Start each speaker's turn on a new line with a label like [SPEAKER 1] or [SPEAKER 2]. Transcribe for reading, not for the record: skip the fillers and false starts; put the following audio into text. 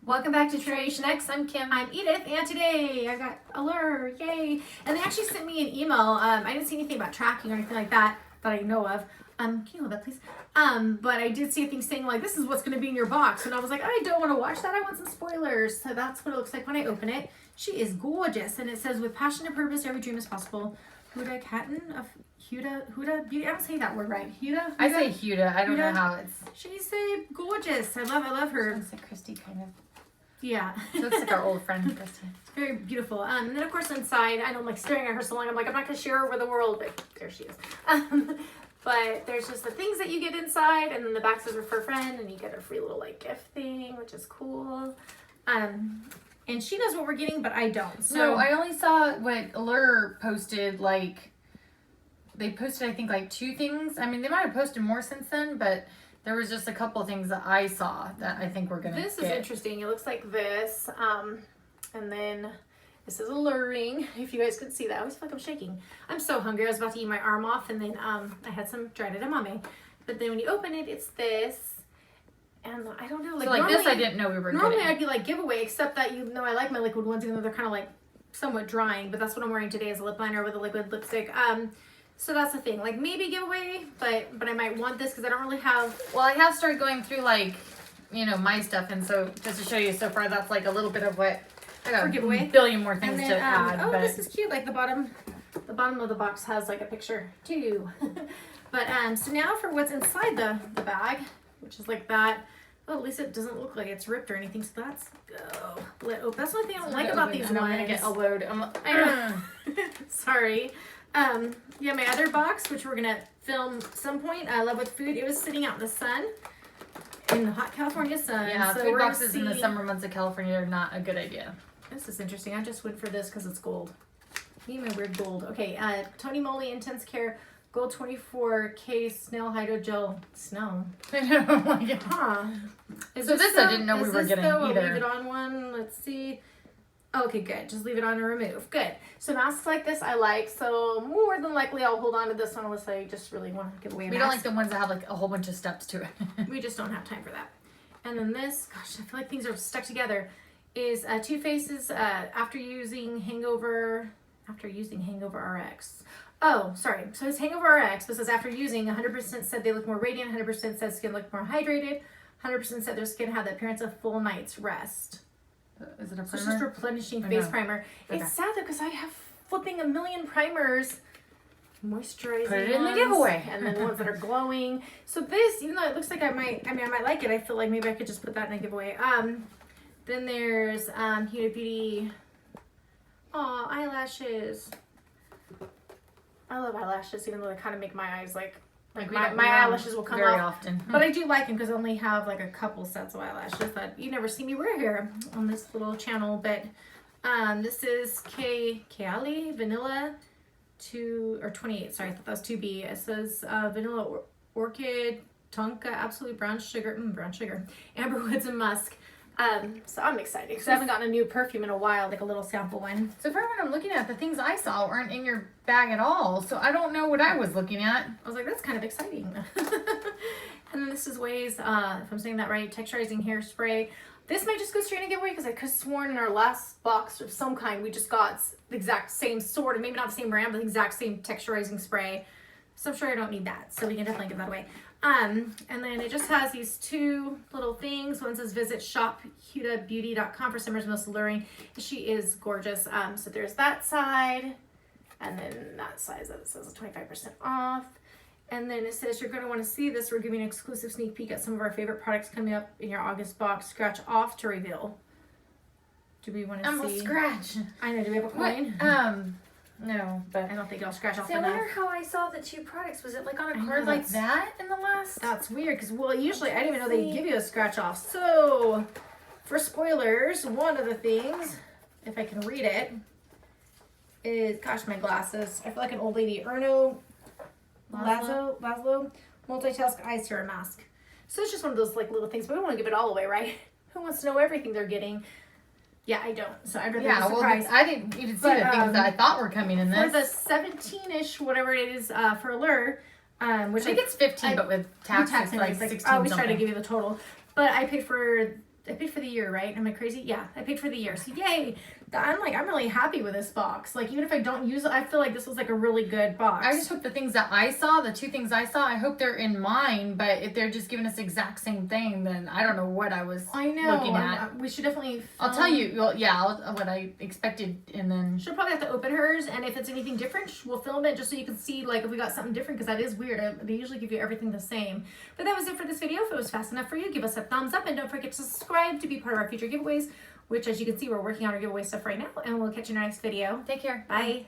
[SPEAKER 1] Welcome back to Generation X. I'm Kim.
[SPEAKER 2] I'm Edith, and today I got Allure, yay! And they actually sent me an email. I didn't see anything about tracking or anything like that I know of. Can you hold that, please? But I did see a thing saying like, this is what's going to be in your box, and I was like, I don't want to watch that. I want some spoilers. So that's what it looks like when I open it. She is gorgeous, and it says, with passion and purpose, every dream is possible. Huda Catton of Huda Beauty. I don't say that word right. Huda?
[SPEAKER 1] I say Huda. I don't know how it's.
[SPEAKER 2] She's gorgeous. I love her.
[SPEAKER 1] Looks like Christy, kind of.
[SPEAKER 2] Yeah.
[SPEAKER 1] She looks like our old friend, Christy.
[SPEAKER 2] It's very beautiful. And then, of course, inside, I know I'm like staring at her so long. I'm like, I'm not going to share her with the world, but there she is. But there's just the things that you get inside, and then the back says refer friend, and you get a free little like gift thing, which is cool. And she knows what we're getting, but I don't. So
[SPEAKER 1] No, I only saw what Allure posted. Like, they posted, I think, like 2 things. I mean, they might have posted more since then, but there was just a couple of things that I saw that I think we're gonna
[SPEAKER 2] This
[SPEAKER 1] get.
[SPEAKER 2] is interesting. It looks like this, and then this is alluring. If you guys could see that, I always feel like I'm shaking. I'm so hungry. I was about to eat my arm off, and then I had some dried edamame. But then when you open it, it's this. And I don't know, like,
[SPEAKER 1] so like
[SPEAKER 2] normally,
[SPEAKER 1] this, I didn't know we were
[SPEAKER 2] normally
[SPEAKER 1] getting.
[SPEAKER 2] I'd be like giveaway, except that I like my liquid ones, even though they're kind of like somewhat drying. But that's what I'm wearing today, is a lip liner with a liquid lipstick. So that's the thing, like maybe giveaway, but I might want this because I don't really have.
[SPEAKER 1] Well, I have started going through like, my stuff, and so just to show you so far, that's like a little bit of what I got.
[SPEAKER 2] For giveaway?
[SPEAKER 1] A billion more things
[SPEAKER 2] And then,
[SPEAKER 1] to add.
[SPEAKER 2] oh,
[SPEAKER 1] but
[SPEAKER 2] this is cute. Like the bottom of the box has like a picture too. But so now for what's inside the bag, which is like that. Well, at least it doesn't look like it's ripped or anything. So that's that's the only thing I don't like about these ones.
[SPEAKER 1] I'm gonna get a load.
[SPEAKER 2] I know. Sorry. Yeah, my other box, which we're gonna film some point. I Love with Food. It was sitting out in the sun, in the hot California sun.
[SPEAKER 1] Yeah,
[SPEAKER 2] so
[SPEAKER 1] food boxes in the summer months of California are not a good idea.
[SPEAKER 2] This is interesting. I just went for this because it's gold. Me and my weird gold. Okay, Tony Moly Intense Care Gold 24K Snail Hydrogel Snow.
[SPEAKER 1] I know. Like,
[SPEAKER 2] Huh.
[SPEAKER 1] So this I didn't know we were getting either.
[SPEAKER 2] Leave it on one. Let's see. Okay, good. Just leave it on and remove. Good. So masks like this I like. So more than likely I'll hold on to this one unless I just really want to give away a
[SPEAKER 1] we
[SPEAKER 2] mask.
[SPEAKER 1] don't like the ones that have like a whole bunch of steps to it.
[SPEAKER 2] We just don't have time for that. And then this, gosh, I feel like things are stuck together, is Too Faced's after using Hangover RX. Oh, sorry. So it's Hangover RX. This is after using. 100% said they look more radiant. 100% said skin looked more hydrated. 100% said their skin had the appearance of full night's rest.
[SPEAKER 1] Is it a primer?
[SPEAKER 2] So it's just replenishing face primer.
[SPEAKER 1] Okay.
[SPEAKER 2] It's sad though because I have flipping a million primers. Moisturizing
[SPEAKER 1] Put it in the
[SPEAKER 2] ones,
[SPEAKER 1] giveaway.
[SPEAKER 2] and then the ones that are glowing. So this, even though it looks like I might like it, I feel like maybe I could just put that in a giveaway. Then there's Huda Beauty. Aw, eyelashes. I love eyelashes, even though they kind of make my eyes like my eyelashes will come
[SPEAKER 1] very
[SPEAKER 2] off.
[SPEAKER 1] often.
[SPEAKER 2] But I do like them because I only have like a couple sets of eyelashes that you never see me wear here on this little channel. But this is Kayali Vanilla 28. Sorry, I thought that was 2B. It says Vanilla Orchid, Tonka, Absolute Brown Sugar, Amber Woods and Musk. So I'm excited because I haven't gotten a new perfume in a while, like a little sample one.
[SPEAKER 1] So far when I'm looking at, the things I saw aren't in your bag at all. So I don't know what I was looking at.
[SPEAKER 2] I was like, that's kind of exciting. And then this is Ways, if I'm saying that right, texturizing hairspray. This might just go straight in giveaway because I could have sworn in our last box of some kind we just got the exact same sort of, maybe not the same brand, but the exact same texturizing spray. So I'm sure I don't need that. So we can definitely give that away. And then it just has these 2 little things. One says visit shophudabeauty.com for summer's most alluring. She is gorgeous. So there's that side, and then that side that says 25% off. And then it says you're going to want to see this. We're giving an exclusive sneak peek at some of our favorite products coming up in your August box. Scratch off to reveal. Do we want to see?
[SPEAKER 1] Scratch.
[SPEAKER 2] I know. Do we have a coin?
[SPEAKER 1] No, but
[SPEAKER 2] I don't think I'll scratch off
[SPEAKER 1] see, I
[SPEAKER 2] enough.
[SPEAKER 1] wonder how I saw the 2 products. Was it like on a
[SPEAKER 2] I know,
[SPEAKER 1] card like
[SPEAKER 2] that's-
[SPEAKER 1] that in the last?
[SPEAKER 2] That's weird because, well, usually I didn't even know they give you a scratch off. So, for spoilers, one of the things, if I can read it, is, gosh, my glasses. I feel like an old lady. Erno Laszlo Multitask Eye Serum Mask. So it's just one of those like little things, but we don't want to give it all away, right? Who wants to know everything they're getting? Yeah, I don't. So I'd rather be surprised.
[SPEAKER 1] I didn't even see the things that I thought were coming in this.
[SPEAKER 2] For the 17-ish, whatever it is, for Allure, which
[SPEAKER 1] I think it's 15, but with tax, it's like 16
[SPEAKER 2] I always try to
[SPEAKER 1] something.
[SPEAKER 2] give you the total. But I paid for I paid for the year, right? Am I crazy? Yeah, I paid for the year. So yay. I'm really happy with this box. Like, even if I don't use it, I feel like this was like a really good box.
[SPEAKER 1] I just hope the things that I saw, the 2 things I saw, I hope they're in mine. But if they're just giving us the exact same thing, then I don't know what I was looking at.
[SPEAKER 2] We should definitely
[SPEAKER 1] I'll tell you. Well, yeah, what I expected, and then
[SPEAKER 2] she'll probably have to open hers, and if it's anything different, we'll film it just so you can see like if we got something different, because that is weird. They usually give you everything the same. But that was it for this video. If it was fast enough for you, give us a thumbs up, and don't forget to subscribe to be part of our future giveaways, which, as you can see, we're working on our giveaway stuff right now, and we'll catch you in our next video.
[SPEAKER 1] Take care.
[SPEAKER 2] Bye.